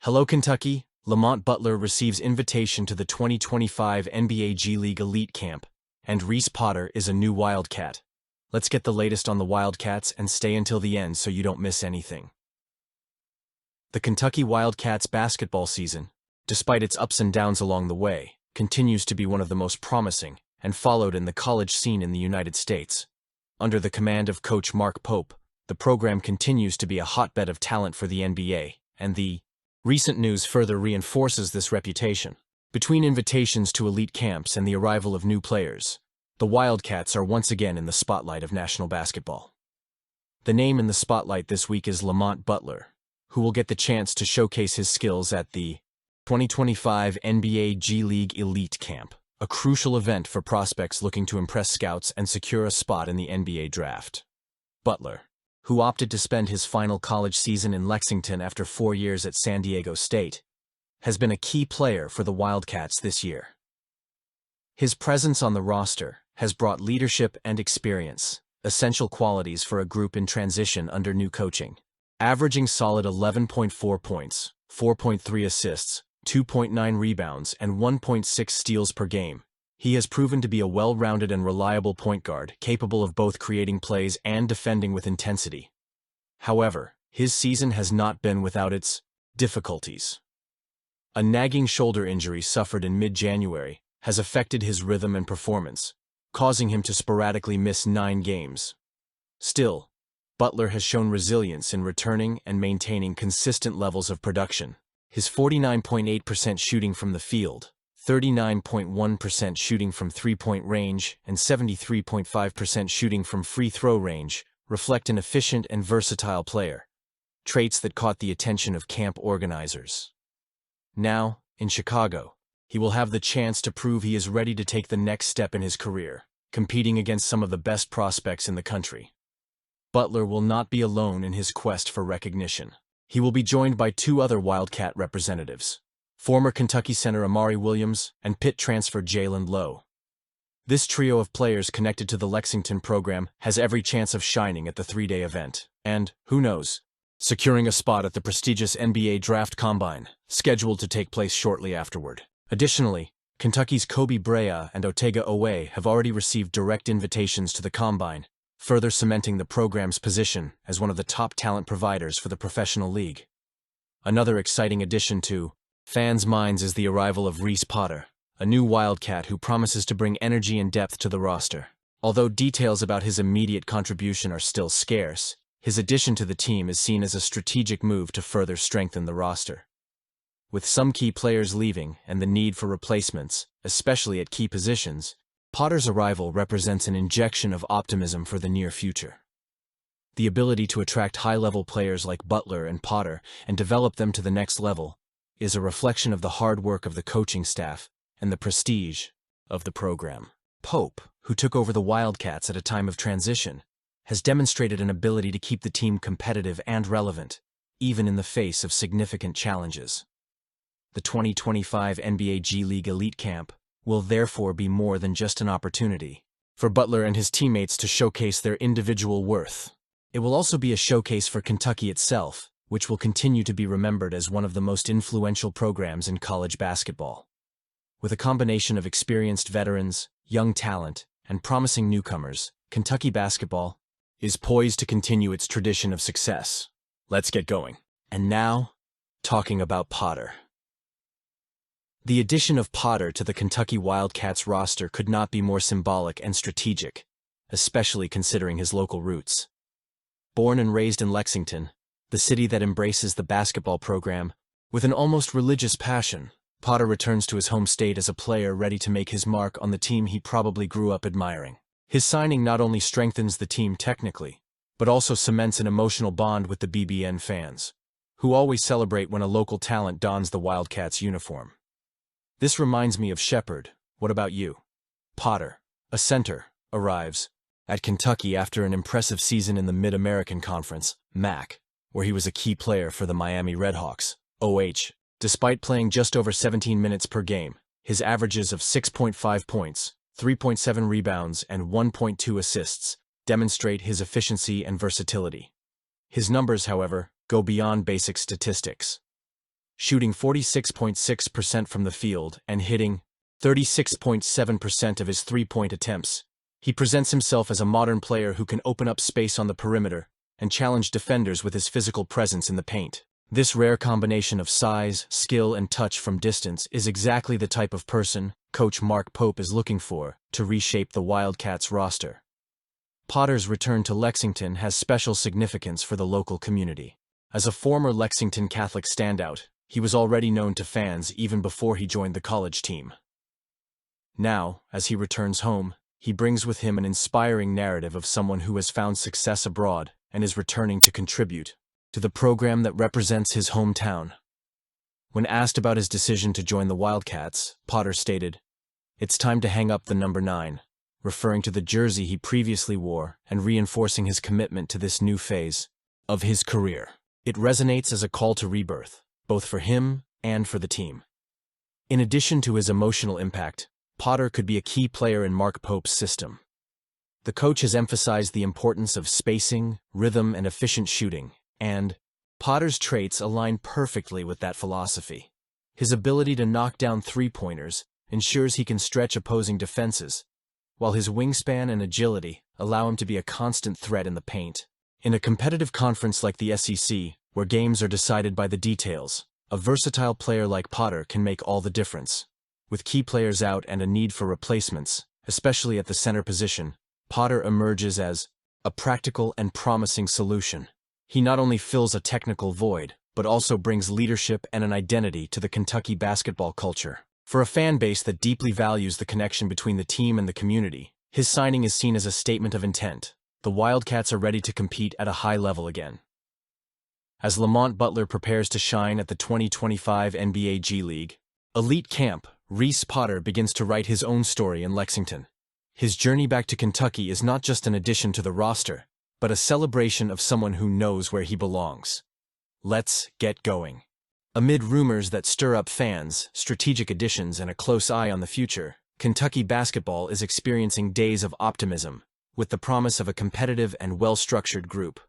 Hello, Kentucky. Lamont Butler receives invitation to the 2025 NBA G League Elite Camp, and Rhys Potter is a new Wildcat. Let's get the latest on the Wildcats and stay until the end so you don't miss anything. The Kentucky Wildcats basketball season, despite its ups and downs along the way, continues to be one of the most promising and followed in the college scene in the United States. Under the command of Coach Mark Pope, the program continues to be a hotbed of talent for the NBA, and the recent news further reinforces this reputation. Between invitations to elite camps and the arrival of new players, the Wildcats are once again in the spotlight of national basketball. The name in the spotlight this week is Lamont Butler, who will get the chance to showcase his skills at the 2025 NBA G League Elite Camp, a crucial event for prospects looking to impress scouts and secure a spot in the NBA draft. Butler, who opted to spend his final college season in Lexington after 4 years at San Diego State, has been a key player for the Wildcats this year. His presence on the roster has brought leadership and experience, essential qualities for a group in transition under new coaching. Averaging solid 11.4 points, 4.3 assists, 2.9 rebounds, and 1.6 steals per game, he has proven to be a well-rounded and reliable point guard capable of both creating plays and defending with intensity. However, his season has not been without its difficulties. A nagging shoulder injury suffered in mid-January has affected his rhythm and performance, causing him to sporadically miss 9 games. Still, Butler has shown resilience in returning and maintaining consistent levels of production. His 49.8% shooting from the field, 39.1% shooting from three-point range, and 73.5% shooting from free throw range reflect an efficient and versatile player, traits that caught the attention of camp organizers. Now, in Chicago, he will have the chance to prove he is ready to take the next step in his career, competing against some of the best prospects in the country. Butler will not be alone in his quest for recognition. He will be joined by 2 other Wildcat representatives, former Kentucky center Amari Williams and Pitt transfer Jalen Lowe. This trio of players connected to the Lexington program has every chance of shining at the 3-day event, and, who knows, securing a spot at the prestigious NBA Draft Combine, scheduled to take place shortly afterward. Additionally, Kentucky's Kobe Brea and Otega Owe have already received direct invitations to the Combine, further cementing the program's position as one of the top talent providers for the professional league. Another exciting addition to fans' minds is the arrival of Rhys Potter, a new Wildcat who promises to bring energy and depth to the roster. Although details about his immediate contribution are still scarce, his addition to the team is seen as a strategic move to further strengthen the roster. With some key players leaving and the need for replacements, especially at key positions, Potter's arrival represents an injection of optimism for the near future. The ability to attract high-level players like Butler and Potter and develop them to the next level is a reflection of the hard work of the coaching staff and the prestige of the program. Pope, who took over the Wildcats at a time of transition, has demonstrated an ability to keep the team competitive and relevant, even in the face of significant challenges. The 2025 NBA G League Elite Camp will therefore be more than just an opportunity for Butler and his teammates to showcase their individual worth. It will also be a showcase for Kentucky itself, which will continue to be remembered as one of the most influential programs in college basketball. With a combination of experienced veterans, young talent, and promising newcomers, Kentucky basketball is poised to continue its tradition of success. Let's get going. And now, talking about Potter. The addition of Potter to the Kentucky Wildcats roster could not be more symbolic and strategic, especially considering his local roots. Born and raised in Lexington, the city that embraces the basketball program with an almost religious passion, Potter returns to his home state as a player ready to make his mark on the team he probably grew up admiring. His signing not only strengthens the team technically, but also cements an emotional bond with the BBN fans, who always celebrate when a local talent dons the Wildcats uniform. This reminds me of Shepherd. What about you? Potter, a center, arrives at Kentucky after an impressive season in the Mid-American Conference, MAC, where he was a key player for the Miami Redhawks, OH. Despite playing just over 17 minutes per game, his averages of 6.5 points, 3.7 rebounds, and 1.2 assists demonstrate his efficiency and versatility. His numbers, however, go beyond basic statistics. shooting 46.6% from the field and hitting 36.7% of his three-point attempts. He presents himself as a modern player who can open up space on the perimeter and challenge defenders with his physical presence in the paint. This rare combination of size, skill, and touch from distance is exactly the type of person Coach Mark Pope is looking for to reshape the Wildcats roster. Potter's return to Lexington has special significance for the local community. As a former Lexington Catholic standout, he was already known to fans even before he joined the college team. Now, as he returns home, he brings with him an inspiring narrative of someone who has found success abroad and is returning to contribute to the program that represents his hometown. When asked about his decision to join the Wildcats, Potter stated, "It's time to hang up the number 9, referring to the jersey he previously wore and reinforcing his commitment to this new phase of his career. It resonates as a call to rebirth, both for him and for the team." In addition to his emotional impact, Potter could be a key player in Mark Pope's system. The coach has emphasized the importance of spacing, rhythm, and efficient shooting, and Potter's traits align perfectly with that philosophy. His ability to knock down three-pointers ensures he can stretch opposing defenses, while his wingspan and agility allow him to be a constant threat in the paint. In a competitive conference like the SEC, where games are decided by the details, a versatile player like Potter can make all the difference. With key players out and a need for replacements, especially at the center position, Potter emerges as a practical and promising solution. He not only fills a technical void, but also brings leadership and an identity to the Kentucky basketball culture. For a fan base that deeply values the connection between the team and the community, his signing is seen as a statement of intent. The Wildcats are ready to compete at a high level again. As Lamont Butler prepares to shine at the 2025 NBA G League Elite Camp, Rhys Potter begins to write his own story in Lexington. His journey back to Kentucky is not just an addition to the roster, but a celebration of someone who knows where he belongs. Let's get going. Amid rumors that stir up fans, strategic additions, and a close eye on the future, Kentucky basketball is experiencing days of optimism, with the promise of a competitive and well-structured group.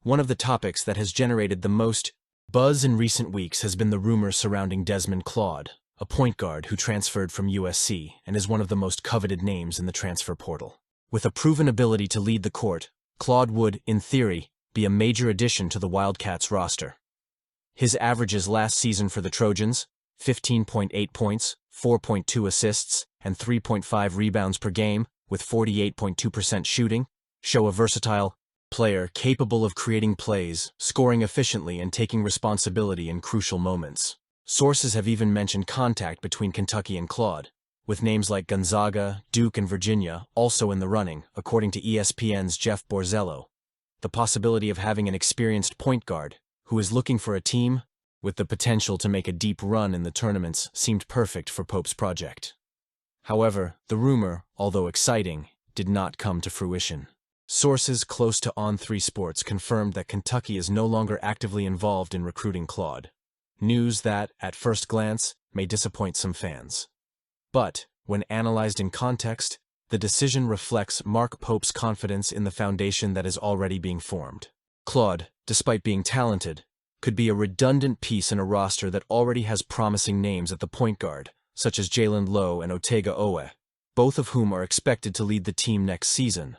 One of the topics that has generated the most buzz in recent weeks has been the rumors surrounding Desmond Claude, a point guard who transferred from USC and is one of the most coveted names in the transfer portal. With a proven ability to lead the court, Claude would, in theory, be a major addition to the Wildcats roster. His averages last season for the Trojans, 15.8 points, 4.2 assists, and 3.5 rebounds per game, with 48.2% shooting, show a versatile player capable of creating plays, scoring efficiently, and taking responsibility in crucial moments. Sources have even mentioned contact between Kentucky and Claude, with names like Gonzaga, Duke, and Virginia also in the running, according to ESPN's Jeff Borzello. The possibility of having an experienced point guard who is looking for a team with the potential to make a deep run in the tournaments seemed perfect for Pope's project. However, the rumor, although exciting, did not come to fruition. Sources close to On3 Sports confirmed that Kentucky is no longer actively involved in recruiting Claude. News that, at first glance, may disappoint some fans. But, when analyzed in context, the decision reflects Mark Pope's confidence in the foundation that is already being formed. Claude, despite being talented, could be a redundant piece in a roster that already has promising names at the point guard, such as Jalen Lowe and Otega Owe, both of whom are expected to lead the team next season.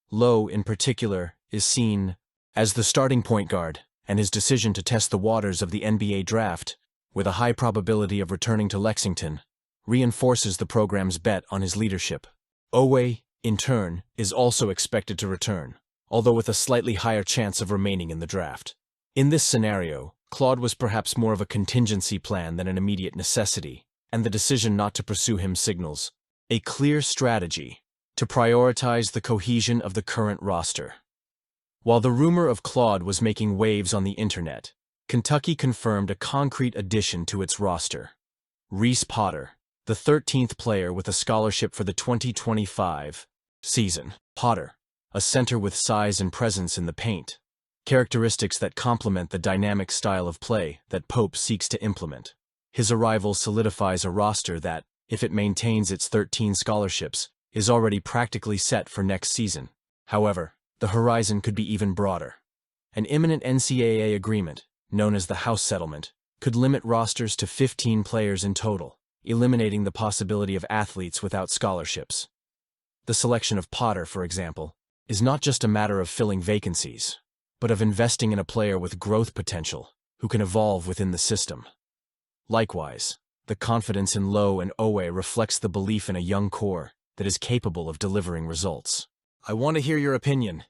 Lowe, in particular, is seen as the starting point guard, and his decision to test the waters of the NBA draft, with a high probability of returning to Lexington, reinforces the program's bet on his leadership. Owe, in turn, is also expected to return, although with a slightly higher chance of remaining in the draft. In this scenario, Claude was perhaps more of a contingency plan than an immediate necessity, and the decision not to pursue him signals a clear strategy to prioritize the cohesion of the current roster. While the rumor of Claude was making waves on the internet, Kentucky confirmed a concrete addition to its roster. Rhys Potter, the 13th player with a scholarship for the 2025 season. Potter, a center with size and presence in the paint, characteristics that complement the dynamic style of play that Pope seeks to implement. His arrival solidifies a roster that, if it maintains its 13 scholarships, is already practically set for next season. However, the horizon could be even broader. An imminent NCAA agreement, known as the House Settlement, could limit rosters to 15 players in total, eliminating the possibility of athletes without scholarships. The selection of Potter, for example, is not just a matter of filling vacancies, but of investing in a player with growth potential who can evolve within the system. Likewise, the confidence in Lowe and Owe reflects the belief in a young core that is capable of delivering results. I want to hear your opinion.